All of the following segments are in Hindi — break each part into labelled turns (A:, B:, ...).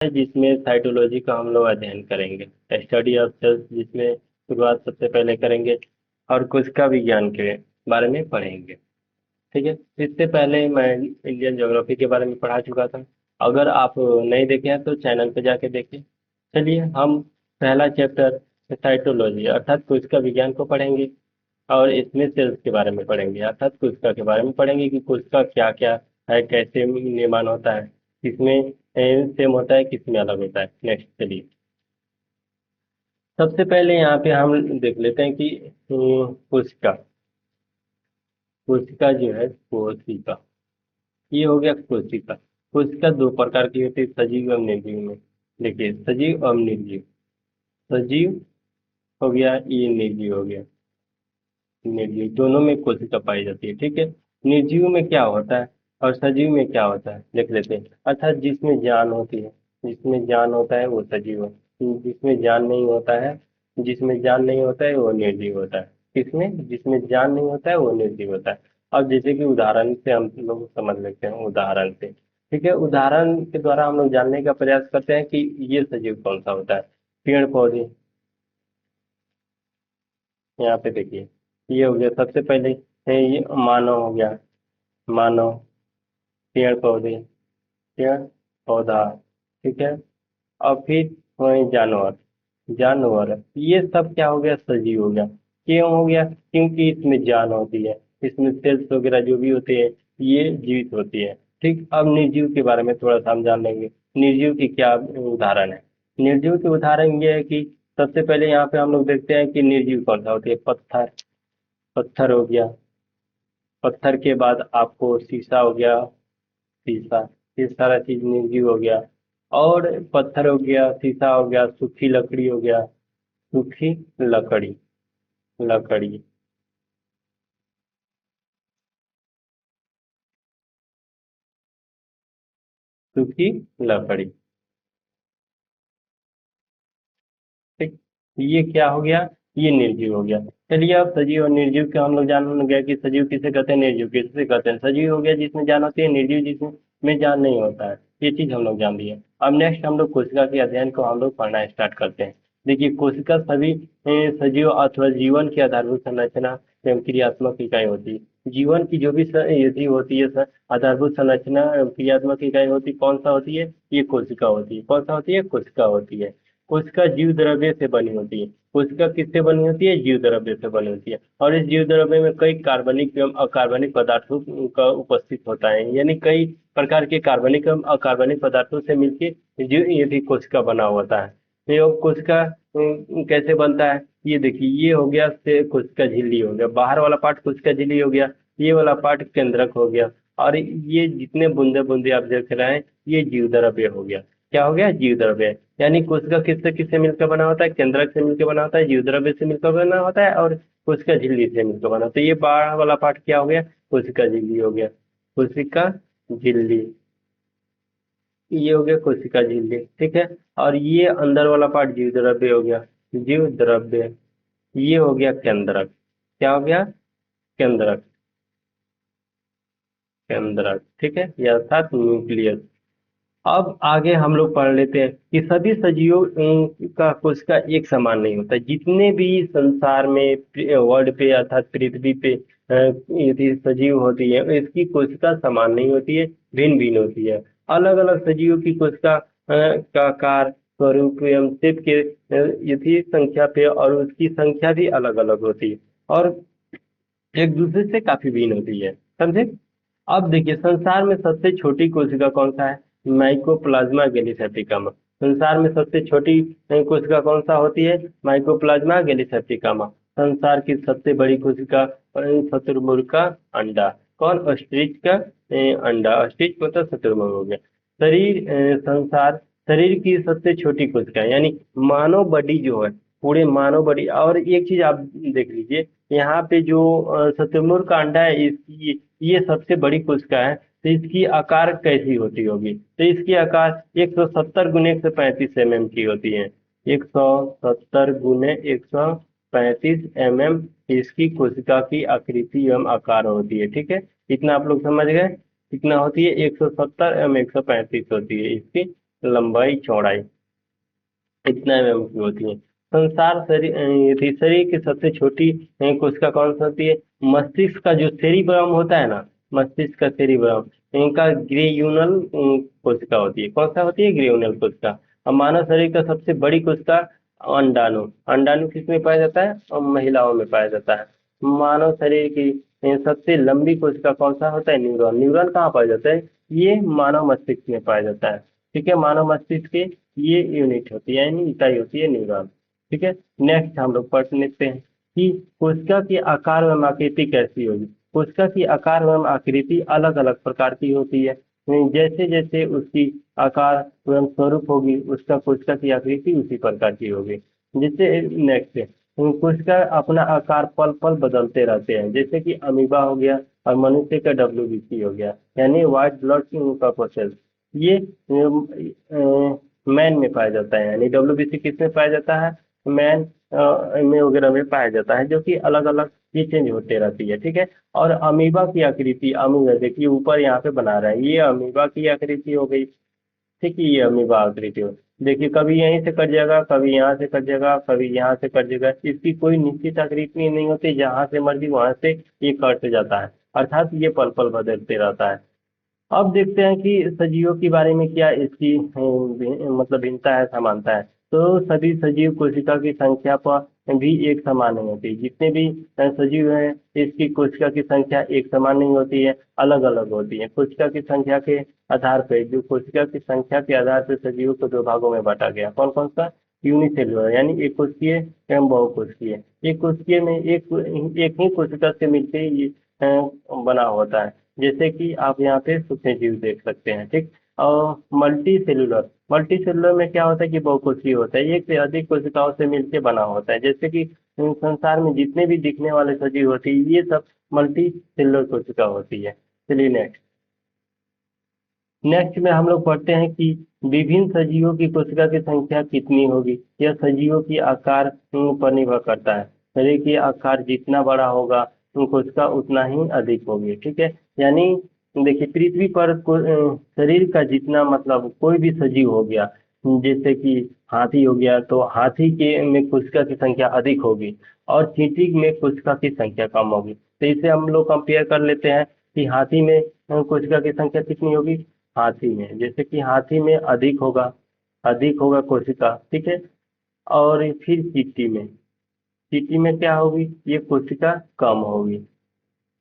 A: जिसमें साइटोलॉजी का हम लोग अध्ययन करेंगे, स्टडी ऑफ सेल्स, जिसमें शुरुआत सबसे पहले करेंगे और कोशिका विज्ञान के बारे में पढ़ेंगे। ठीक है, इससे पहले मैं इंडियन ज्योग्राफी के बारे में पढ़ा चुका था। अगर आप नहीं देखे हैं तो चैनल पे जाके देखें। चलिए हम पहला चैप्टर साइटोलॉजी अर्थात कोशिका विज्ञान को पढ़ेंगे और इसमें सेल्स के बारे में पढ़ेंगे अर्थात कोशिका के बारे में पढ़ेंगे कि कोशिका क्या क्या है, कैसे निर्माण होता है, किसमें सेम होता है, किसमें अलग होता है। नेक्स्ट चलिए, सबसे पहले यहाँ पे हम देख लेते हैं कि कोशिका कोशिका जो है कोशिका, ये हो गया कोशिका। कोशिका दो प्रकार की होती है, सजीव और निर्जीव में। देखिए, सजीव और निर्जीव। सजीव हो गया, ये निर्जीव हो गया। निर्जीव दोनों में कोशिका पाई जाती है। ठीक है, निर्जीव में क्या होता है और सजीव में क्या होता है देख लेते हैं। अर्थात जिसमें जान होती है, जिसमें जान होता है वो सजीव है। जिसमें जान नहीं होता है, जिसमें जान नहीं होता है वो निर्जीव होता है। किसमें? जिसमें जान नहीं होता है वो निर्जीव होता है। अब जैसे कि उदाहरण से हम लोग समझ लेते हैं, उदाहरण से। ठीक है, उदाहरण के द्वारा हम लोग जानने का प्रयास करते हैं कि ये सजीव कौन सा होता है। पेड़ पौधे, यहाँ पे देखिए, ये हो गया सबसे पहले। ये मानव हो गया, मानव, पेड़ पौधे, पेड़ पौधा। ठीक है, और फिर वही जानवर, जानवर, ये सब क्या हो गया? सजीव हो गया। क्यों हो गया? क्योंकि इसमें जान होती है, इसमें सेल्स वगैरह जो भी होते हैं ये जीवित होती है। ठीक, अब निर्जीव के बारे में थोड़ा सा हम जान लेंगे। निर्जीव की क्या उदाहरण है? निर्जीव के उदाहरण ये है कि सबसे पहले यहाँ पे हम लोग देखते हैं कि निर्जीव कौन सा होती है। पत्थर, पत्थर हो गया। पत्थर के बाद आपको शीशा हो गया, शीशा, ये सारा चीज निर्जीव हो गया। और पत्थर हो गया, शीशा हो गया, सूखी लकड़ी हो गया, सूखी लकड़ी, लकड़ी, सूखी लकड़ी। ठीक, ये क्या हो गया? ये निर्जीव हो गया। चलिए, अब सजीव और निर्जीव के हम लोग जान गए कि सजीव किसे कहते हैं, निर्जीव किसे कहते हैं। सजीव हो गया जिसमें जान होती है, निर्जीव जिसमें में जान नहीं होता है। ये चीज हम लोग जान लिए। अब नेक्स्ट हम लोग कोशिका के अध्ययन को हम लोग पढ़ना स्टार्ट करते हैं। देखिए, कोशिका सभी सजीव अथवा जीवन की आधारभूत संरचना एवं क्रियात्मक इकाई होती है। जीवन की जो भी यदि होती है आधारभूत संरचना एवं क्रियात्मक इकाई होती, कौन सा होती है? ये कोशिका होती है। कौन सा होती है? कोशिका होती है। कोशिका जीव द्रव्य से बनी होती है। कोशिका किससे बनी होती है? जीव द्रव्य से बनी होती है। और इस जीव द्रव्य में कई कार्बनिक एवं अकार्बनिक पदार्थों का उपस्थित होता है, यानी कई प्रकार के कार्बनिक एवं अकार्बनिक पदार्थों से मिलकर जीव ये भी कोशिका बना होता है। ये कोशिका कैसे बनता है? ये देखिए, ये हो गया से कोशिका झिल्ली हो गया, बाहर वाला पार्ट कोशिका झिल्ली हो गया। ये वाला पार्ट केंद्रक हो गया। और ये जितने बूंदे बूंदे आप देख रहे हैं ये जीव द्रव्य हो गया। क्या हो गया? जीव द्रव्य। यानी कोशिका किससे किससे मिलकर बना होता है? केंद्रक से मिलकर बना होता है, जीव द्रव्य से मिलकर बना होता है, और कोशिका झिल्ली से मिलकर बना होता है। ये बाहर वाला पार्ट क्या हो गया? कोशिका झिल्ली हो गया, कोशिका झिल्ली। ये हो गया कोशिका झिल्ली। ठीक है, और ये अंदर वाला पार्ट जीव द्रव्य हो गया, जीव द्रव्य। ये हो गया केंद्रक। क्या हो गया? केंद्रक, केंद्रक। ठीक है, ये अर्थात न्यूक्लियस। अब आगे हम लोग पढ़ लेते हैं कि सभी सजीवों का कोशिका एक समान नहीं होता। जितने भी संसार में वर्ल्ड पे अर्थात पृथ्वी पे यदि सजीव होती है इसकी कोशिका समान नहीं होती है, भिन्न भिन्न होती है। अलग अलग सजीवों की कोशिका का आकार, स्वरूप एवं शेप के यदि संख्या पे और उसकी संख्या भी अलग अलग होती है और एक दूसरे से काफी भिन्न होती है। समझे? अब देखिए, संसार में सबसे छोटी कोशिका कौन सा है? Mycoplasma gallisepticum. संसार में सबसे छोटी कोशिका कौन सा होती है? Mycoplasma gallisepticum. संसार की सबसे बड़ी कोशिका शुतुरमुर्ग का अंडा। कौन? ऑस्ट्रिच का अंडा। ऑस्ट्रिच मतलब शुतुरमुर्ग हो गया। संसार शरीर की सबसे छोटी कोशिका यानी मानव बॉडी जो है, पूरे मानव बॉडी। और एक चीज आप देख लीजिए, यहाँ पे जो शुतुरमुर्ग का अंडा है इसकी ये सबसे बड़ी कोशिका है, तो इसकी आकार कैसी होती होगी? तो इसकी आकार 170 गुने 135 की होती है। 170 गुने 135 इसकी कोशिका की आकृति एवं आकार होती है। ठीक है, इतना आप लोग समझ गए? कितना होती है? 170 135 होती है इसकी लंबाई चौड़ाई इतना mm की होती है। संसार शरीर यदि शरीर की सबसे छोटी कोशिका कौन सी होती है? मस्तिष्क का जो सेरिब्रम होता है ना, मस्तिष्क का सेरिब्रम इनका ग्रेयूनल कोशिका होती है। कौन सा होती है? ग्रेयूनल कोशिका। और मानव शरीर का सबसे बड़ी कोशिका अंडाणु। अंडाणु किसमें पाया जाता है? और महिलाओं में पाया जाता है। मानव शरीर की सबसे लंबी कोशिका कौन सा होता है? न्यूरॉन। न्यूरॉन कहाँ पाया जाता है? ये मानव मस्तिष्क में पाया जाता है। ठीक है, मानव मस्तिष्क के ये यूनिट होती है यानी इकाई होती है न्यूरॉन। ठीक है, नेक्स्ट हम लोग पढ़ लेते हैं कि कोशिका की आकार एवं आकृति कैसी होगी। कोशिका की आकार एवं आकृति अलग अलग प्रकार की होती है। जैसे जैसे उसकी आकार एवं स्वरूप होगी, उसका कोशिका की आकृति उसी प्रकार की होगी। जैसे नेक्स्ट कोशिका अपना आकार पल पल बदलते रहते हैं, जैसे कि अमीबा हो गया और मनुष्य का WBC हो गया यानी व्हाइट ब्लड कॉर्पसेल्स। ये मैन में पाया जाता है यानी WBC किस में पाया जाता है? मैन में वगैरह में पाया जाता है, जो कि अलग अलग ये चेंज होते रहती है। ठीक है, और अमीबा की आकृति, अमीबा देखिए ऊपर यहाँ पे बना रहा है, ये अमीबा की आकृति हो गई। ठीक है, ये अमीबा आकृति हो। देखिए कभी यहीं से कट जाएगा, कभी यहाँ से कट जाएगा, कभी यहाँ से कट जाएगा, इसकी कोई निश्चित आकृति नहीं होती, जहाँ से मर्जी वहां से ये कट जाता है, अर्थात ये पल पल बदलते रहता है। अब देखते हैं कि सजीवों के बारे में क्या इसकी मतलब भिन्नता है, समानता है। तो सभी सजीव कोशिका की संख्या पर भी एक समान नहीं होती। जितने भी सजीव हैं, इसकी कोशिका की संख्या एक समान नहीं होती है, अलग अलग होती है। कोशिका की संख्या के आधार पर, जो कोशिका की संख्या के आधार पर सजीवों को दो भागों में बांटा गया। कौन कौन सा? यूनिसेलुलर यानी एक कोशिकीय एवं बहुकोशिकीय। एक कोशिकीय में एक ही कोशिका से मिलकर ये बना होता है, जैसे कि आप यहाँ पे सूक्ष्म जीव देख सकते हैं। ठीक, और मल्टी सेलुलर, मल्टी सेलुलर में क्या होता है कि बहुकोशिकीय होता है, एक से अधिक कोशिकाओं से मिलकर बना होता है। जैसे कि संसार में जितने भी दिखने वाले सजीव होते हैं, ये सब मल्टी सेलुलर कोशिका होती है। चलिए नेक्स्ट, नेक्स्ट में हम लोग पढ़ते हैं कि विभिन्न सजीवों की कोशिका की संख्या कितनी होगी। यह सजीवों की आकार पर निर्भर करता है। शरीर की आकार जितना बड़ा होगा, कोशिका उतना ही अधिक होगी। ठीक है, यानी देखिए पृथ्वी पर शरीर का जितना मतलब कोई भी सजीव हो गया, जैसे कि हाथी हो गया, तो हाथी के में कोशिका की संख्या अधिक होगी और चींटी में कोशिका की संख्या कम होगी। तो इसे हम लोग कंपेयर कर लेते हैं कि हाथी में कोशिका की संख्या कितनी होगी। हाथी में, जैसे कि हाथी में अधिक होगा कोशिका। ठीक है, और फिर चींटी में, चींटी में क्या होगी? ये कोशिका कम होगी।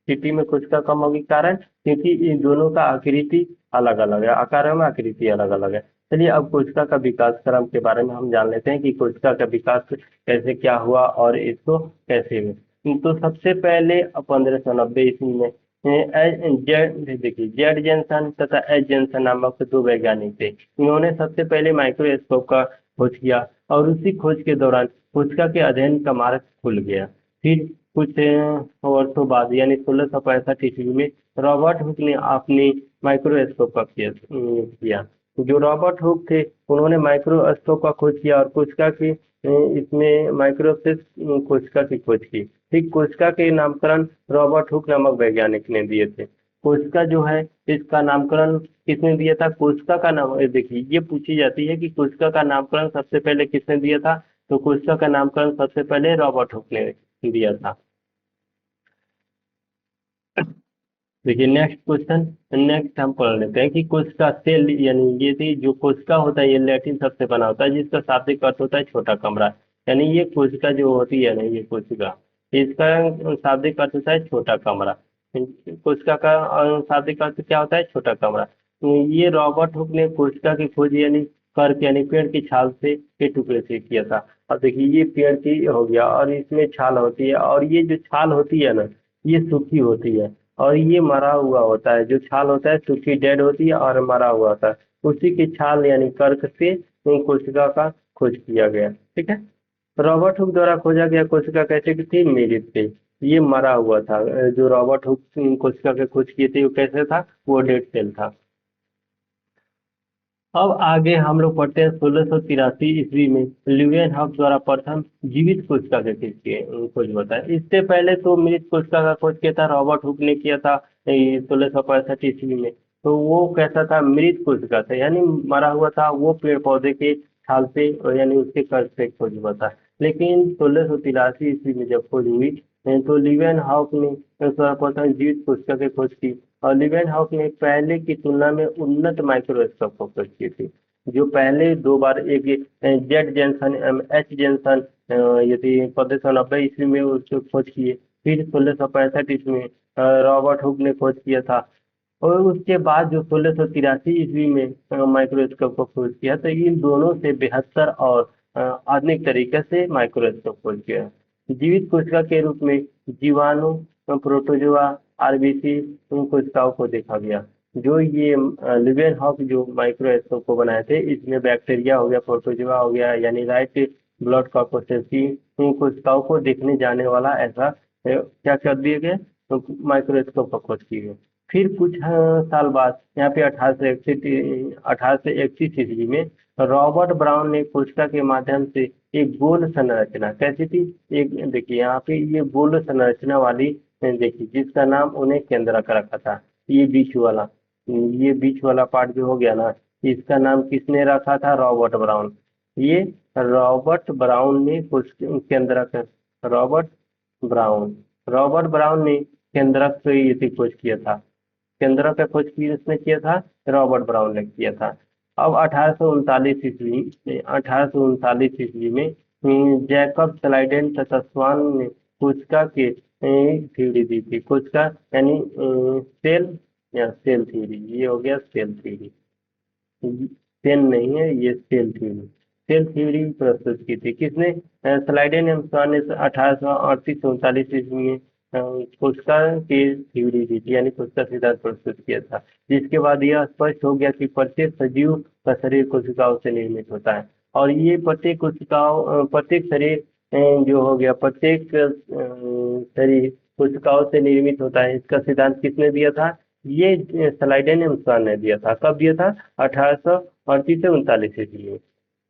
A: चींटी में कोशिका कम होगी, कारण क्योंकि इन दोनों का आकृति अलग अलग है, आकार में आकृति अलग अलग है। चलिए अब कोशिका का विकास क्रम के बारे में हम जान लेते हैं कि कोशिका का विकास कैसे क्या हुआ और इसको कैसे हुआ। तो सबसे पहले 1590 ईस्वी में देखिए जेड जेनसन तथा एच जेनसन नामक दो वैज्ञानिक थे। इन्होंने सबसे पहले माइक्रोस्कोप का खोज किया और उसी खोज के दौरान कोशिका के अध्ययन का मार्ग खुल गया। फिर कुछ वर्षों बाद यानी 1665 ईस्वी में रॉबर्ट हुक ने अपनी माइक्रोस्कोप का किया। जो रॉबर्ट हुक थे, उन्होंने माइक्रोस्कोप का खोज किया और कोशिका की इसमें माइक्रोसिस कोशिका की खोज की। ठीक, कोशिका के नामकरण रॉबर्ट हुक नामक वैज्ञानिक ने दिए थे। कोशिका जो है, इसका नामकरण किसने दिया था? कोशिका का नाम देखिए ये पूछी जाती है कि कोशिका का नामकरण सबसे पहले किसने दिया था, तो कोशिका का नामकरण सबसे पहले रॉबर्ट हुक ने दिया था। देखिए नेक्स्ट क्वेश्चन, नेक्स्ट हम पढ़ लेते हैं कि कोशिका सेल यानी ये थी जो कोशिका होता है, ये लैटिन शब्द से बना होता है जिसका शाब्दिक अर्थ होता है छोटा कमरा। यानी ये कोशिका जो होती है ना, ये कोशिका, इसका शाब्दिक अर्थ होता है छोटा कमरा। कोशिका का शाब्दिक अर्थ क्या होता है? छोटा कमरा। ये रॉबर्ट हुक ने कोशिका की खोज यानी कर्क यानी पेड़ की छाल से के टुकड़े से किया था। अब देखिए ये पेड़ की हो गया और इसमें छाल होती है, और ये जो छाल होती है ना, ये सूखी होती है और ये मरा हुआ होता है। जो छाल होता है सूखी डेड होती है और मरा हुआ होता है, उसी की छाल यानी कर्क से कोशिका का खोज किया गया। ठीक है, रॉबर्ट हुक द्वारा खोजा गया कोशिका कैसे की थी? मृत थी, ये मरा हुआ था। जो रॉबर्ट हुक कोशिका के खोज किए थे वो कैसे था? वो डेड सेल था। अब आगे हम लोग पढ़ते हैं 1683 ईस्वी में ल्यूवेन हक द्वारा प्रथम जीवित कोशिका के खोज होता है। इससे पहले तो मृत कोशिका का खोज किया था रॉबर्ट हुक ने किया था 1665 ईस्वी में। तो वो कैसा था, मृत कोशिका था, यानी मरा हुआ था, वो पेड़ पौधे के छाल से यानी उसके कर्ज से खोज हुआ था। लेकिन 1683 ईस्वी में जब खोज हुई तो लिवेन हॉक ने सर्वप्रथम जीवित कोशिका की खोज की। और लिवेन हॉक ने पहले की तुलना में उन्नत माइक्रोस्कोप को खोज की थी। जो पहले दो बार एक जेड जेनसन एच जेनसन यदि 1590 ईस्वी में उसको खोज किए। फिर 1665 ईस्वी में रॉबर्ट हुक ने खोज किया था। और उसके बाद जो 1683 ईस्वी में माइक्रोस्कोप को खोज किया, तो इन दोनों से बेहतर और आधुनिक तरीके से माइक्रोस्कोप खोज किया। जीवित कोशिका के रूप में जीवाणु, प्रोटोजोआ, आरबीसी कोशिकाओं को देखा गया। जो ये लिवेनहॉक जो माइक्रोस्कोप को बनाए थे, इसमें बैक्टीरिया हो गया, प्रोटोजोआ हो गया, यानी राइट ब्लड कॉर्पोसेल्सी कोशिकाओं को देखने जाने वाला ऐसा क्या कर दिए गए, तो माइक्रोस्कोप का खोज की गई। फिर कुछ साल बाद यहाँ पे 1831 ईस्वी में रॉबर्ट ब्राउन ने कोशिका के माध्यम से एक गोल संरचना, कैसी थी, एक देखिए यहाँ पे ये गोल संरचना वाली देखिए, जिसका नाम उन्हें केंद्रक रखा था। ये बीच वाला, ये बीच वाला पार्ट जो हो गया ना, इसका नाम किसने रखा था, रॉबर्ट ब्राउन। ये रॉबर्ट ब्राउन ने केंद्रक, रॉबर्ट ब्राउन, रॉबर्ट ब्राउन ने केंद्रक से ये खोज किया था। केंद्रक का खोज किसने किया था, रॉबर्ट ब्राउन ने किया था। अब 1839 ईस्वी में जैकब स्लाइडेन तथा स्वान ने कोशिका के थ्योरी दी थी। कोशिका यानी सेल, या सेल थ्योरी, ये हो गया सेल थ्योरी। सेल नहीं है, ये सेल थ्योरी। सेल थ्योरी प्रस्तुत की थी किसने, स्लाइडेन एवं स्वान ने 1838 ईस्वी में कोशिका की थ्योरी दी थी, यानी कोशिका सिद्धांत प्रस्तुत किया था। जिसके बाद यह स्पष्ट हो गया कि प्रत्येक सजीव का शरीर कोशिकाओं से निर्मित होता है। और ये प्रत्येक प्रत्येक शरीर जो हो गया, प्रत्येक शरीर कोशिकाओं से निर्मित होता है, इसका सिद्धांत किसने दिया था, ये स्लाइडेन एवं स्वान ने दिया था। कब दिया था, 1838 से 39 ईस्वी में।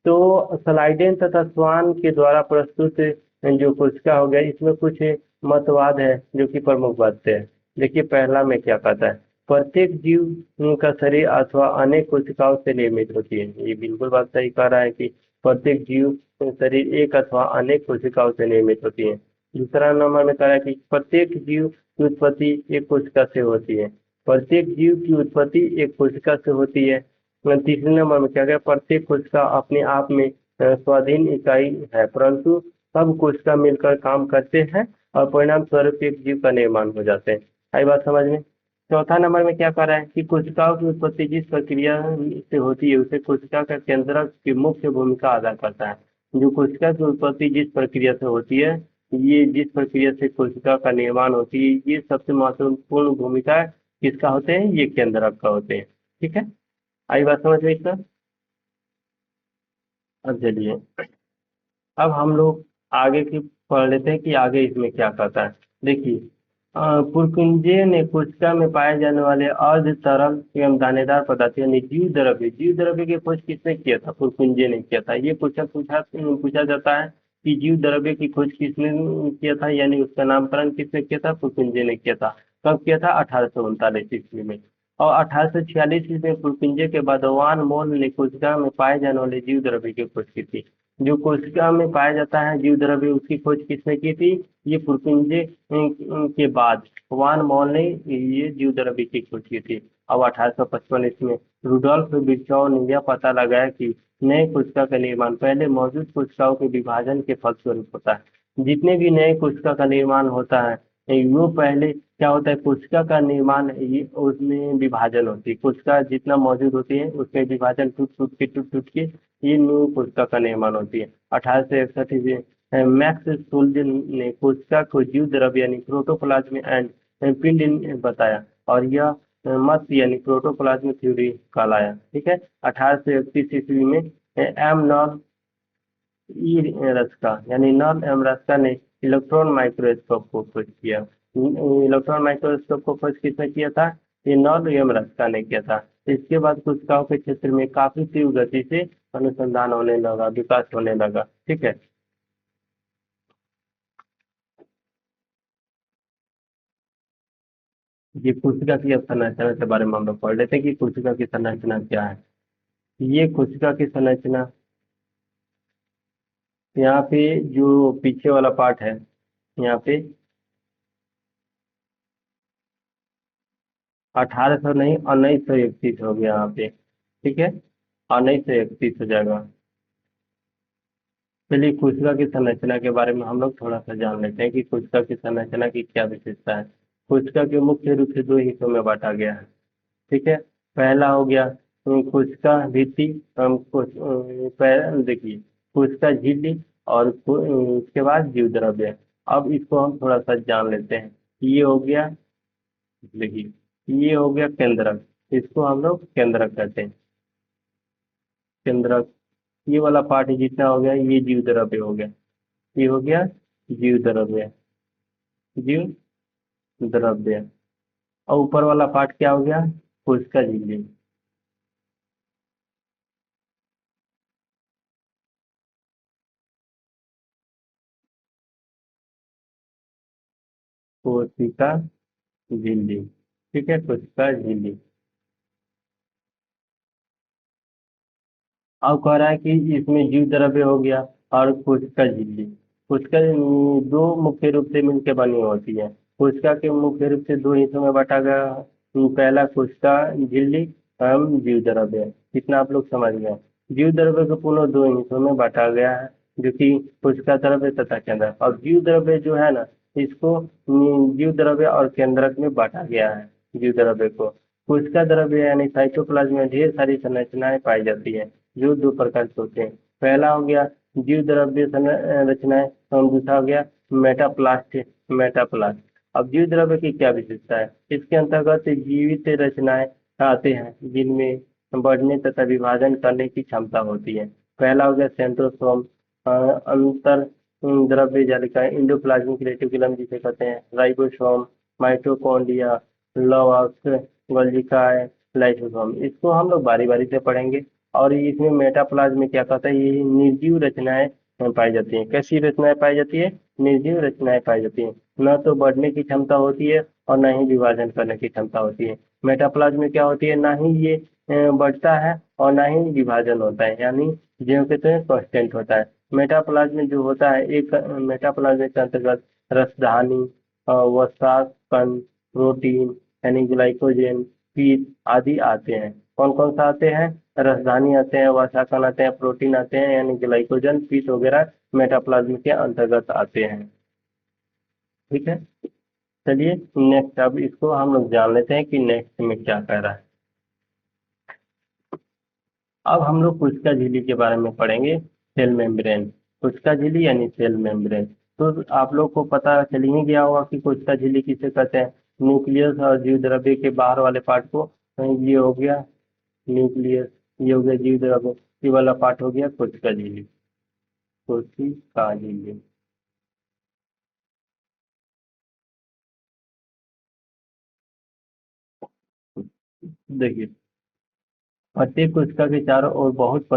A: तो स्लाइडेन तथा स्वान के द्वारा प्रस्तुत जो कोशिका हो गया, इसमें कुछ मतवाद है जो कि प्रमुख बातें हैं। देखिए पहला में क्या कहता है, प्रत्येक जीव का शरीर अथवा अनेक कोशिकाओं से निर्मित होती है। ये बिल्कुल बात सही कह रहा है कि प्रत्येक जीव शरीर एक अथवा अनेक कोशिकाओं से निर्मित होती है। दूसरा नंबर में कह रहा है कि प्रत्येक जीव की उत्पत्ति एक कोशिका से होती है। प्रत्येक जीव की उत्पत्ति एक कोशिका से होती है। तीसरे नंबर में क्या गया, प्रत्येक कोशिका अपने आप में स्वाधीन इकाई है, परंतु सब कोशिका मिलकर काम करते हैं और परिणाम स्वरूप एक जीव का निर्माण हो जाते हैं। आई बात समझ में। चौथा नंबर में क्या कह रहा है कि कोशिकाओं की उत्पत्ति जिस प्रक्रिया से होती है, उसे कोशिका का केंद्रक की मुख्य भूमिका अदा करता है। जो कोशिका की उत्पत्ति जिस प्रक्रिया से होती है, ये जिस प्रक्रिया से कोशिका का निर्माण होती है, ये सबसे महत्वपूर्ण भूमिका किसका होते हैं, ये केंद्रक का होते हैं। ठीक है, आई बात समझ में इसका। अब चलिए, अब हम लोग आगे की पढ़ लेते हैं कि आगे इसमें क्या कहता है। देखिए पुरकुंजे ने कोशिका में पाए जाने वाले अर्ध तरल एवं दानेदार पदार्थ यानी जीव द्रव्य की खोज किसने किया था, पुरकुंजे ने किया था। ये क्वेश्चन पूछा जाता है कि जीव द्रव्य की खोज किसने किया था, यानी उसका नामकरण किसने किया था, पुरकुंजे ने किया था। कब किया था, 1839 ईस्वी में। और 1846 ईस्वी में पुरकुंजे के बाद वान मोल ने कोशिका में पाए जाने वाले जीव द्रव्य की खोज की थी। जो कोशिका में पाया जाता है जीव द्रव्य, उसकी खोज किसने की थी, ये पुरकुंजे के बाद वान मॉल ने ये जीव द्रव्य की खोज की थी। अब 1855 इसमें रुडोल्फ विर्चॉव ने यह पता लगाया कि नए कोशिका का निर्माण पहले मौजूद कोशिकाओं के विभाजन के फलस्वरूप होता है। जितने भी नए कोशिका का निर्माण होता है, वो पहले क्या होता है, कोशिका का निर्माण ये उसमें विभाजन होती है। कोशिका जितना मौजूद होती है उसमें विभाजन टूट टूट के ये न्यू कोशिका का निर्माण होती है। 1861 में मैक्स सुल्जिन ने कोशिका को जीव द्रव्य यानी प्रोटोप्लाज्म एंड पिंड बताया, और यह मत यानी प्रोटोप्लाज्म थ्योरी कहलाया। ठीक है, 1831 ईस्वी में एम नॉन ई रस्का यानी नॉन एम रस्का ने इलेक्ट्रॉन माइक्रोस्कोप को खोज किया। इलेक्ट्रॉन माइक्रोस्कोप को खोज किसने किया था, ये नॉन एम रस्का ने किया था। इसके बाद कोशिकाओं के क्षेत्र में काफी तीव्र गति से अनुसंधान होने लगा, विकास होने लगा। ठीक है। ये कोशिका की अब संरचना के बारे में हम लोग पढ़ लेते हैं कि कोशिका की संरचना क्या है। ये कोशिका की संरचना, यहाँ पे जो पीछे वाला पार्ट है, यहाँ पे 1800 नहीं 1931 हो गया यहाँ पे, ठीक है, 1931 हो जाएगा। चलिए कोशिका की संरचना के बारे में हम लोग थोड़ा सा जान लेते हैं कि कोशिका की संरचना की क्या विशेषता है। कोशिका के मुख्य रूप से दो हिस्सों में बांटा गया है, ठीक है। पहला हो गया कोशिका भित्ति, देखिए कोशिका झिल्ली, और उसके बाद जीव द्रव्य। अब इसको हम थोड़ा सा जान लेते हैं। ये हो गया, देखिए ये हो गया केंद्रक, इसको हम लोग केंद्रक कहते हैं, केंद्रक। ये वाला पार्ट जितना हो गया ये जीव द्रव्य हो गया, ये हो गया जीव द्रव्य, जीव द्रव्य। और ऊपर वाला पार्ट क्या हो गया, कोशिका झिल्ली। कोशिका झिल्ली, ठीक है, कोशिका झिल्ली। अब कह रहा है कि इसमें जीव द्रव्य हो गया और कोशिका झिल्ली। कोशिका दो मुख्य रूप से मिलकर बनी होती है। कोशिका के मुख्य रूप से दो हिस्सों में बांटा गया है। पहला कोशिका झिल्ली एवं जीव द्रव्य, इतना आप लोग समझ गए। जीव द्रव्य को पुनः दो हिस्सों में बांटा गया है, जो कि कोशिका द्रव्य तथा केंद्रक। और जीव द्रव्य जो है ना, इसको जीव द्रव्य और केंद्रक में बांटा गया है। जीव द्रव्य को कोशिका द्रव्य यानी साइटोप्लाज्म में ढेर सारी संरचनाएं पाई जाती है, जो दो प्रकार के होते हैं। पहला हो गया जीव द्रव्य रचनाएं, और दूसरा हो गया मेटाप्लास्ट। मेटाप्लास्ट। अब जीव द्रव्य की क्या विशेषता है, इसके अंतर्गत जीवित रचनाएं आते हैं जिनमें बढ़ने तथा विभाजन करने की क्षमता होती है। पहला हो गया सेंट्रोसोम, अंतर द्रव्य जालिका, इंडोप्लाज्मिक रेटिकुलम जिसे कहते हैं, राइबोसोम, माइटोकॉन्ड्रिया, लवक, गोल्जिकाय, लाइसोसोम। इसको हम लोग बारी बारी से पढ़ेंगे। और इसमें मेटाप्लाज्म में क्या कहता है, ये निर्जीव रचनाएं पाई जाती हैं। कैसी रचनाएं पाई जाती है, निर्जीव रचनाएं पाई जाती हैं। न तो बढ़ने की क्षमता होती है और न ही विभाजन करने की क्षमता होती है। मेटाप्लाज्म में क्या होती है, ना ही ये बढ़ता है और ना ही विभाजन होता है, यानी जो कहते हैं कांस्टेंट होता है। मेटाप्लाज्म में जो होता है, एक मेटाप्लाज्म के अंतर्गत रसधानी, वसा, कण, प्रोटीन यानी ग्लाइकोजन, पीट आदि आते हैं। कौन कौन सा आते हैं, रसधानी आते हैं, वसा, कण आते हैं, प्रोटीन आते हैं, यानी ग्लाइकोजन, पीट वगैरह मेटाप्लाज्म के अंतर्गत आते हैं, ठीक है। चलिए नेक्स्ट, अब इसको हम लोग जान लेते हैं कि नेक्स्ट में क्या कह रहा है। अब हम लोग कोशिका झिल्ली के बारे में पढ़ेंगे, सेल मेम्ब्रेन। कोशिका झिल्ली यानी सेल मेम्ब्रेन। तो आप लोग को पता चल ही गया होगा कि कोशिका झिल्ली किसे कहते हैं। न्यूक्लियस और जीव द्रव्य के बाहर वाले पार्ट को, ये हो गया न्यूक्लियस, ये हो गया जीव द्रव्य, ये वाला पार्ट हो गया कोशिका झिल्ली। कोशिका झिल्ली, देखिए प्रत्येक कोशिका के चारों ओर बहुत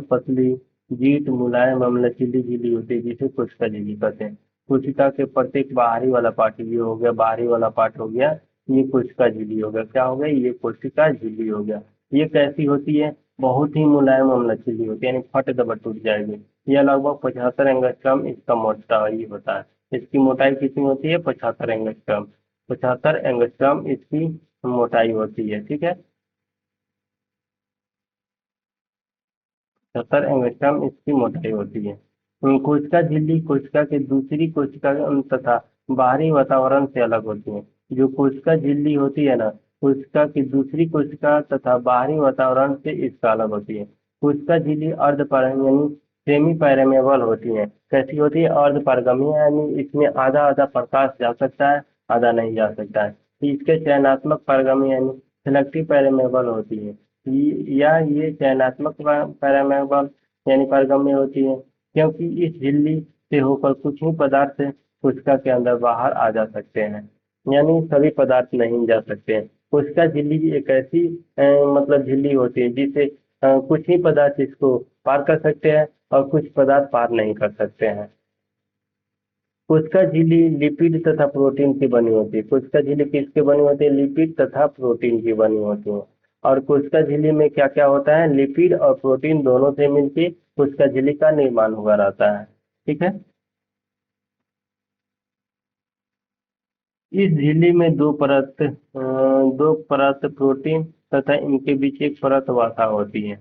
A: पतली, जीट मुलायम एवं लचीली झिल्ली होती है, जिसे कोशिका झिल्ली कहते हैं। कोशिका के प्रत्येक बाहरी वाला पार्ट, ये हो गया बाहरी वाला पार्ट हो गया, ये कोशिका झिल्ली हो गया। क्या हो गया, ये कोशिका झिल्ली हो गया। ये कैसी होती है, बहुत ही मुलायम एवं लचीली होती है, यानी फट दबा टूट जाएगी। यह लगभग 75 एंगस्ट्रम इसका मोटाई होता है। इसकी मोटाई कितनी होती है, 75 एंगस्ट्रम। 75 एंगस्ट्रम इसकी मोटाई होती है, ठीक है। 70 एंगस्ट्रम इसकी मोटाई होती है। कोशिका झिल्ली कोशिका के दूसरी कोशिका तथा बाहरी वातावरण से अलग होती है। जो कोशिका झिल्ली होती है ना, कोशिका की दूसरी कोशिका तथा बाहरी वातावरण से इसका अलग होती है। कोशिका झिल्ली यानी सेमी पैरेमेबल होती है। कैसी होती है, अर्ध पारगम्य, यानी इसमें आधा आधा प्रकाश जा सकता है, आधा नहीं जा सकता है। इसके चयनात्मक पारगम्य यानी सिलेक्टिव पैरेमेबल होती है। या ये चयनात्मक पैरामेबल यानी पारगम्य होती है, क्योंकि इस झिल्ली से होकर कुछ ही पदार्थ कोशिका के अंदर बाहर आ जा सकते हैं, यानी सभी पदार्थ नहीं जा सकते हैं। कोशिका झिल्ली भी एक ऐसी मतलब झिल्ली होती है जिसे कुछ ही पदार्थ इसको पार कर सकते हैं और कुछ पदार्थ पार नहीं कर सकते हैं। कोशिका झिल्ली लिपिड तथा प्रोटीन की बनी होती है। कोशिका झिल्ली किसके बनी होती है? लिपिड तथा प्रोटीन की बनी होती है। और कोशिका झिल्ली में क्या क्या होता है? लिपिड और प्रोटीन दोनों से मिलकर कोशिका झिल्ली का निर्माण हुआ रहता है। ठीक है। इस झिल्ली में दो परत प्रोटीन तथा इनके बीच एक परत वसा होती है।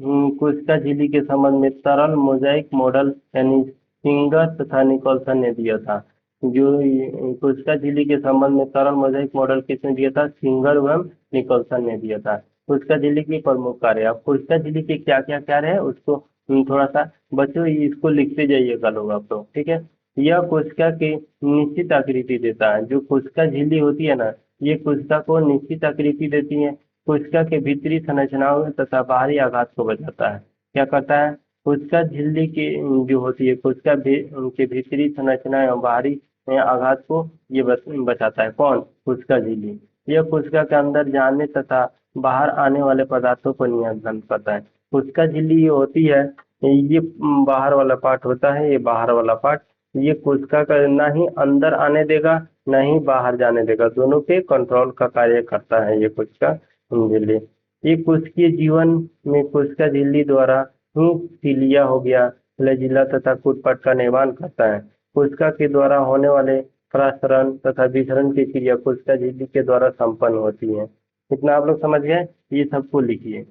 A: कोशिका झिल्ली के संबंध में सरल मोजाइक मॉडल यानी सिंगर तथा निकोल्सन ने दिया था। कोशिका झिल्ली के संबंध में सरल मोजाइक मॉडल किसने दिया था? सिंगर एवं निकोल्सन ने दिया था। कोशिका झिल्ली की प्रमुख कार्य, अब कोशिका झिल्ली के क्या क्या कार्य है उसको थोड़ा सा बच्चों इसको लिखते जाइएगा लोग आप लोग। ठीक है। यह कोशिका की निश्चित आकृति देता है। जो कोशिका झिल्ली होती है ना, ये कोशिका को निश्चित आकृति देती है। कोशिका के भीतरी संरचनाओं तथा बाहरी आघात को बचाता है। क्या करता है? कोशिका झिल्ली की जो होती है उनके भीतरी संरचना एवं बाहरी आघात को ये बचाता है। कौन? कोशिका झिल्ली। यह कोशिका के अंदर जाने तथा बाहर आने वाले पदार्थों को नियंत्रण करता है। कोशिका झिल्ली ये होती है, ये बाहर वाला पार्ट होता है, ये बाहर वाला पार्ट, ये कोशिका का ना ही अंदर आने देगा ना ही बाहर जाने देगा, दोनों के कंट्रोल का कार्य करता है ये कोशिका झिल्ली। ये कोशिकीय जीवन में कोशिका झिल्ली द्वारा ही सीलिया हो गया, फ्लैजिला तथा कूटपट का निर्माण करता है। कोशिका के द्वारा होने वाले प्रसरण तथा विसरण की क्रिया कोशिका झिल्ली के द्वारा संपन्न होती है। इतना आप लोग समझ गए? ये सबको लिखिए।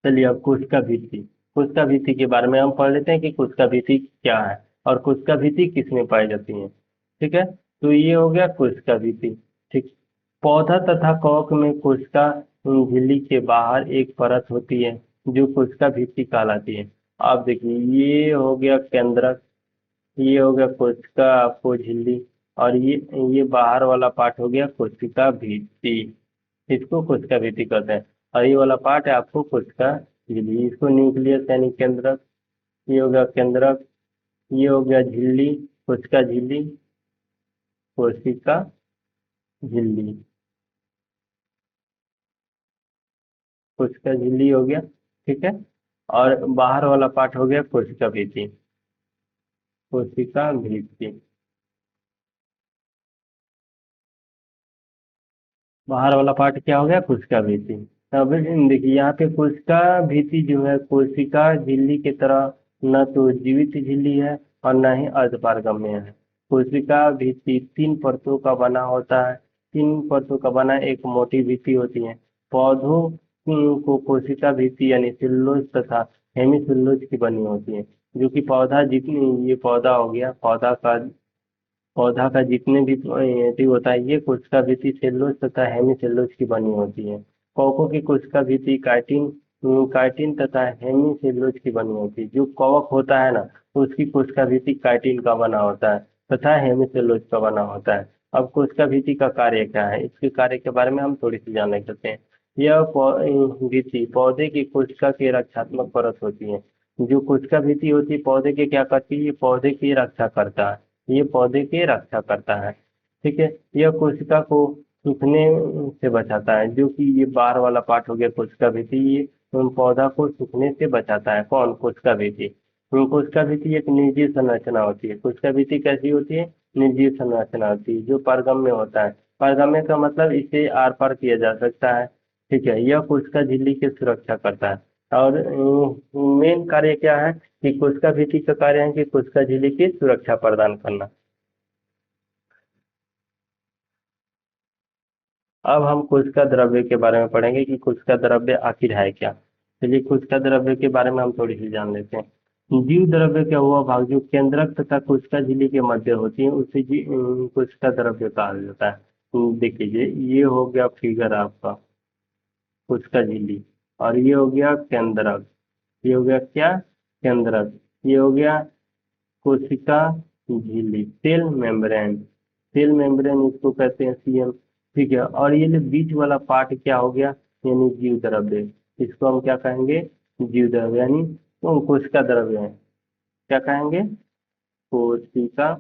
A: चलिए अब कोशिका भित्ति। कोशिका भित्ति के बारे में हम पढ़ लेते हैं कि कोशिका भित्ति क्या है और कोशिका भित्ति किसमें पाई जाती है। ठीक है। तो ये हो गया कोशिका भित्ति। ठीक। पौधा तथा कवक में कोशिका झिल्ली के बाहर एक परत होती है जो कोशिका भित्ति कहलाती है। आप देखिए, ये हो गया केंद्रक, ये हो गया कोशिका आपको झिल्ली, और ये बाहर वाला पार्ट हो गया कोशिका भित्ति। इसको कोशिका भित्ति कहते हैं। और ये वाला पार्ट है आपको कोशिका झिल्ली। इसको न्यूक्लियस यानी केंद्रक, ये हो गया केंद्रक, ये हो गया झिल्ली, कोशिका झिल्ली, कोशिका झिल्ली, कोशिका झिल्ली हो गया। ठीक है। और बाहर वाला पार्ट हो गया कोशिका भित्ति, कोशिका भित्ति। बाहर वाला पार्ट क्या हो गया? कोशिका भित्ति। अब देखिए यहाँ पे कोशिका भित्ति जो है कोशिका झिल्ली की तरह न तो जीवित झिल्ली है और न ही अर्धपारगम्य है। कोशिका भित्ति तीन परतों का बना होता है। तीन परतों का बना एक मोटी भित्ति होती है। पौधों को कोशिका भित्ति यानी सेलुलोज तथा हेमीसेलुलोज की बनी होती है। जो कि पौधा जितनी, ये पौधा हो गया, पौधा का जितने भी यदि होता है ये कोशिका भित्ति सेलुलोज तथा हेमीसेलुलोज की बनी होती है। कवकों की कोशिका भित्ति काइटिन तथा हेमीसेलुलोज की बनी होती है। जो कवक होता है ना, उसकी कोशिका भित्ति काइटिन का बना होता है तथा हेमीसेलुलोज का बना होता है। अब कोशिका भित्ति का कार्य क्या है, इसके कार्य के बारे में हम थोड़ी सी जानना चाहते हैं। यह भित्ति पौधे की कोशिका की रक्षात्मक परत होती है। जो कोशिका भित्ति होती है पौधे के क्या करती है? ये पौधे की रक्षा करता है, ये पौधे की रक्षा करता है। ठीक है। यह कोशिका को सूखने से बचाता है। जो कि ये बाहर वाला पार्ट हो गया कोशिका भित्ति, ये पौधा को सूखने से बचाता है। कौन? कोशिका भित्ति। कोशिका भित्ति एक निर्जीव संरचना होती है। कोशिका भित्ति कैसी होती है? निर्जीव संरचना होती है जो पारगम्य होता है। पारगम्य का मतलब इसे आर पार किया जा सकता है। ठीक है। यह कोशिका झिल्ली की सुरक्षा करता है। और मेन कार्य क्या है कि कोशिका भित्ति का कार्य है कि कोशिका झिल्ली की सुरक्षा प्रदान करना। अब हम कोशिका द्रव्य के बारे में पढ़ेंगे कि कोशिका द्रव्य आखिर है क्या। चलिए कोशिका द्रव्य के बारे में हम थोड़ी सी जान लेते हैं। जीव द्रव्य का वह भाग जो केंद्रक तथा कोशिका झिल्ली के मध्य होती है उसे कोशिका द्रव्य कहा जाता है। देखिए ये हो गया फिगर आपका कोशिका झिल्ली, और ये हो गया केंद्रक, ये हो गया क्या? केंद्रक। ये हो गया कोशिका झिल्ली, सेल मेम्ब्रेन। सेल मेम्ब्रेन इसको कहते हैं सीएम। ठीक है। और ये जो बीच वाला पार्ट क्या हो गया? यानी जीव द्रव्य। इसको हम क्या कहेंगे? जीव द्रव्य यानी कोशिका द्रव्य है। क्या कहेंगे? कोशिका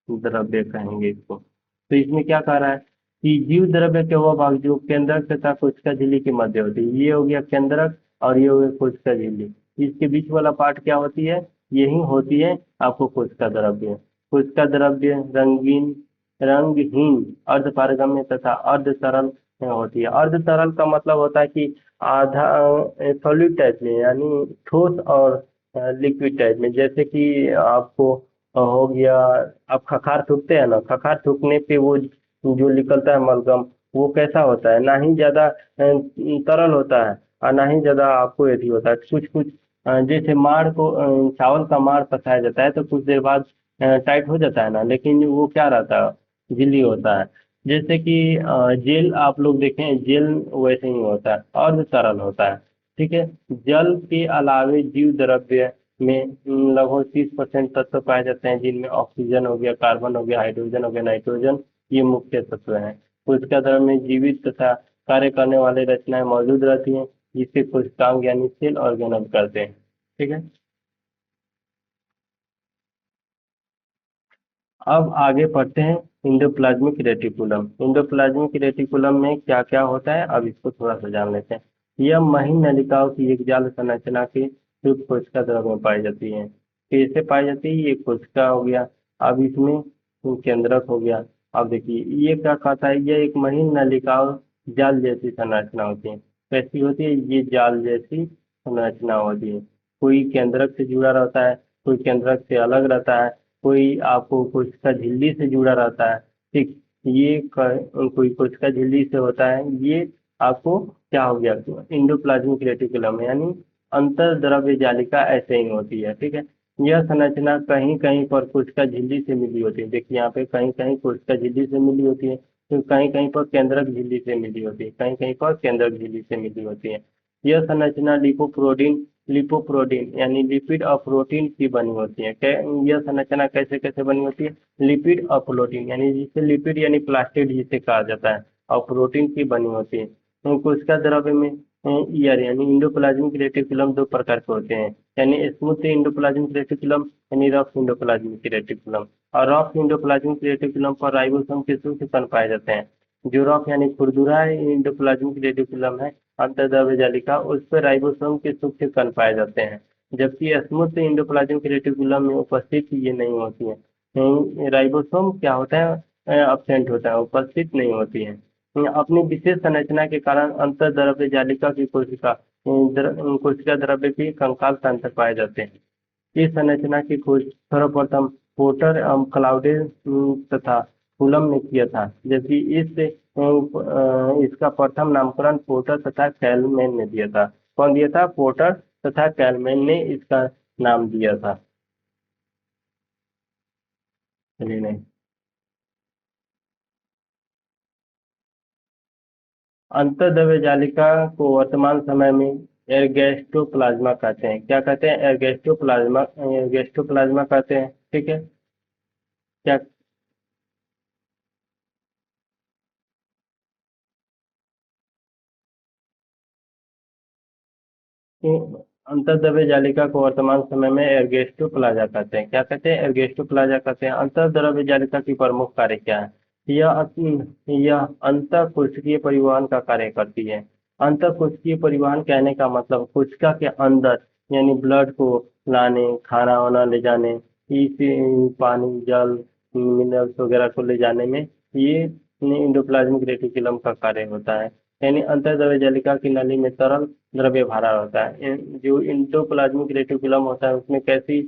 A: द्रव्य कहेंगे इसको। तो इसमें क्या कह रहा है कि जीव द्रव्य के वह भाग जो केंद्रक तथा कोशिका झिल्ली के मध्य होती है, ये हो गया केंद्रक और ये हो गया कोशिका झिल्ली। इसके बीच वाला पार्ट क्या होती है, यही होती है आपको कोशिका द्रव्य। कोशिका द्रव्य रंगहीन अर्ध पारगम्य तथा अर्ध तरल में होती है। अर्ध तरल का मतलब होता है कि आधा सॉलिड टाइप में, यानी ठोस और लिक्विड टाइप में। जैसे कि आपको हो गया, आप खखार थूकते हैं ना, खखार थूकने पे वो जो निकलता है मलगम, वो कैसा होता है, ना ही ज्यादा तरल होता है और ना ही ज्यादा आपको यदि होता है। कुछ कुछ जैसे माड़ को चावल का माड़ पकाया जाता है तो कुछ देर बाद टाइट हो जाता है ना, लेकिन वो क्या रहता है, झिल्ली होता है। जैसे कि जेल आप लोग देखें, जेल वैसे ही होता है, अर्ध तरल होता है। ठीक है। जल के अलावे जीव द्रव्य में लगभग 30% तत्व पाए जाते हैं, जिनमें ऑक्सीजन हो गया, कार्बन हो गया, हाइड्रोजन हो गया, नाइट्रोजन, ये मुख्य तत्व हैं। कोशिका द्रव्य में जीवित तथा कार्य करने वाले रचनाएं मौजूद रहती हैं, जिससे कोशिकांग यानी सेल ऑर्गेनल करते हैं। ठीक है। अब आगे पढ़ते हैं इंडोप्लाज्मिक रेटिकुलम। इंडोप्लाज्मिक रेटिकुलम में क्या क्या होता है, अब इसको थोड़ा सा जान लेते हैं। यह महीन नलिकाओं की एक जाल संरचना के युक्त कोशिका द्रव्य में पाई जाती है। कैसे पाई जाती है, ये कोशिका हो गया, अब इसमें केंद्रक हो गया। अब देखिए ये क्या कहता है, ये एक महीन नलिकाओं जाल जैसी संरचना होती है। कैसी होती है, ये जाल जैसी संरचना होती है। कोई केंद्रक से जुड़ा रहता है, कोई केंद्रक से अलग रहता है, कोई आपको कोशिका झिल्ली से जुड़ा रहता है। ठीक, कोई कोशिका झिल्ली से होता है। ये आपको क्या हो गया, इंडोप्लाज्मिक रेटिकुलम, यानी अंतर द्रव्य जालिका ऐसे ही होती है। ठीक है। यह संरचना कहीं कहीं पर कोशिका झिल्ली से मिली होती है। देखिए यहाँ पे कहीं कहीं कोशिका झिल्ली से मिली होती है, तो कहीं कहीं पर केंद्रक झिल्ली से मिली होती है, कहीं कहीं पर केंद्रक झिल्ली से मिली होती है। यह संरचना लिपोप्रोटीन यानी लिपिड और प्रोटीन की बनी होती है। यह संरचना कैसे कैसे बनी होती है, लिपिड और प्रोटीन, यानी जिसे लिपिड यानी प्लास्टिड जिसे कहा जाता है, और प्रोटीन की बनी होती है। तो कोशिका द्रव्य में ईयर यानी इंडोप्लाज्मिक रेटिकुलम दो प्रकार के होते हैं, यानी स्मूथ इंडोप्लाज्मिक रेटिकुलम यानी रफ इंडोप्लाज्मिक रेटिकुलम। और रफ इंडोप्लाज्मिक रेटिकुलम पर राइबोसोम के सूक्ष्म कण पाए जाते हैं। जो रफ यानी खुरदुरा इंडोप्लाज्मिक रेटिकुलम है, अंतर्द्रव्य जालिका, उस पर राइबोसोम के सूक्ष्म कण पाए जाते हैं। जबकि स्मूथ इंडोप्लाज्मिक रेटिकुलम में उपस्थित ये नहीं होती है। राइबोसोम क्या होता है, अब्सेंट होता है, उपस्थित नहीं होती है। अपनी विशेष संरचना के कारण अंतर्द्रव्य जालिका की कोशिका द्रव्य के कंकाल तंत्र पाए जाते हैं। इस संरचना की खोज सर्वप्रथम पोर्टर क्लाउडे तथा फुलम ने किया था, जबकि इसका प्रथम नामकरण पोर्टर तथा कैलमैन ने दिया था। कौन दिया था, पोर्टर तथा कैलमैन ने इसका नाम दिया था। चलिए नहीं, अंतर्द्रव्य जालिका को वर्तमान समय में एर्गेस्टोप्लाज्मा कहते हैं। क्या कहते हैं, एर्गेस्टोप्लाज्मा कहते हैं। ठीक है। क्या अंतर्द्रव्य जालिका को वर्तमान समय में एर्गेस्टोप्लाजा कहते हैं। क्या कहते हैं, एर्गेस्टोप्लाजा कहते हैं। अंतर्द्रव्य जालिका की प्रमुख कार्य क्या है, यह अंतःकोशिकीय परिवहन का कार्य करती है। अंतःकोशिकीय परिवहन कहने का मतलब कोशिका के अंदर यानी ब्लड को लाने, खाना वाना ले जाने, इसे पानी जल मिनरल्स वगैरह को ले जाने में ये इंडोप्लाज्मिक रेटिकुलम का कार्य होता है। यानी अंतर्द्रव्य जालिका की नली में तरल द्रव्य भरा होता है। जो इंडोप्लाज्मिक रेटिकुलम होता है उसमें कैसी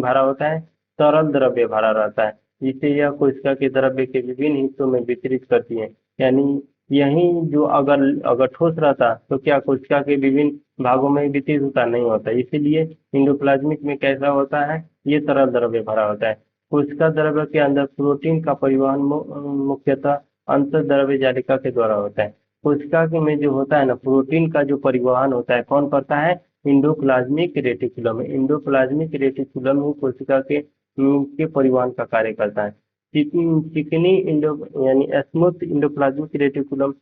A: भरा होता है, तरल द्रव्य भरा रहता है, जिसे यह कोशिका के द्रव्य के विभिन्न हिस्सों में वितरित करती है। यानी यही जो अगर अगर ठोस रहता तो क्या कोशिका के विभिन्न भागों में वितरित होता, नहीं होता। इसीलिए इंडोप्लाज्मिक में कैसा होता है, ये तरल द्रव्य भरा होता है। कोशिका द्रव्य के अंदर प्रोटीन का परिवहन मुख्यतः अंतर्द्रव्य जालिका के द्वारा होता है। कोशिका के में जो होता है ना, प्रोटीन का जो परिवहन होता है कौन करता है, इंडोप्लाज्मिक रेटिकुलम। इंडोप्लाज्मिक रेटिकुलम ही कोशिका के परिवहन का कार्य करता है। चिकनी इंडो यानी स्मूथ इंडोप्लाज्मिक रेटिकुलम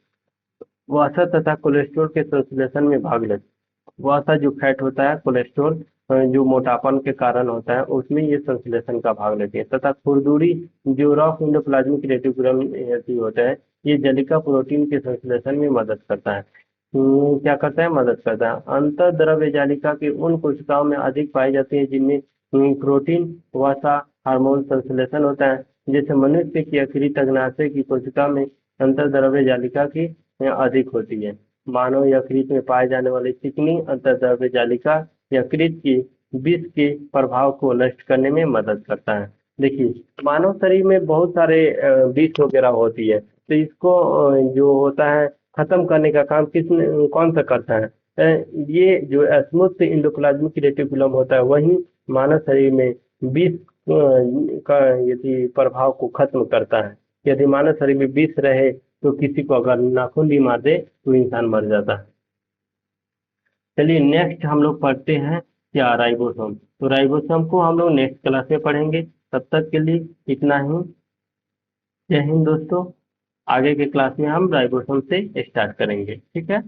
A: वसा तथा कोलेस्ट्रॉल के संश्लेषण में भाग लेता है। वह सा जो फैट होता है कोलेस्ट्रॉल जो मोटापन के कारण होता है उसमें ये संश्लेषण का भाग लेती है तथा खुरदुरी जो रॉक एंडोप्लाज्मिक रेटिकुलम होता है ये जलिका प्रोटीन के संश्लेषण में मदद करता है। क्या करता है मदद करता है। अंतःद्रव्य जालिका की उन कोशिकाओं में अधिक पाई जाती है जिनमें प्रोटीन वसा हार्मोन संश्लेषण होता है। जैसे मनुष्य की यकृत अग्नाशय की कोशिका में अंतःद्रव्य जालिका की अधिक होती है। मानव यकृत में पाए जाने वाली चिकनी अंतःद्रव्य जालिका यकृत की विष के प्रभाव को नष्ट करने में मदद करता है। देखिए मानव शरीर में बहुत सारे विष वगैरह होती है तो इसको जो होता है खत्म करने का काम कौन सा करता है। ये जो स्मूथ एंडोप्लाज्मिक रेटिकुलम होता है वही मानव शरीर में विष का यदि प्रभाव को खत्म करता है। यदि मानव शरीर में विष रहे तो किसी को अगर नाखून भी मार दे तो इंसान मर जाता है। चलिए नेक्स्ट हम लोग पढ़ते हैं क्या राइबोसोम। तो राइबोसोम को हम लोग नेक्स्ट क्लास में पढ़ेंगे। तब तक के लिए इतना ही। जय हिंद दोस्तों। आगे के क्लास में हम राइबोसोम से स्टार्ट करेंगे। ठीक है।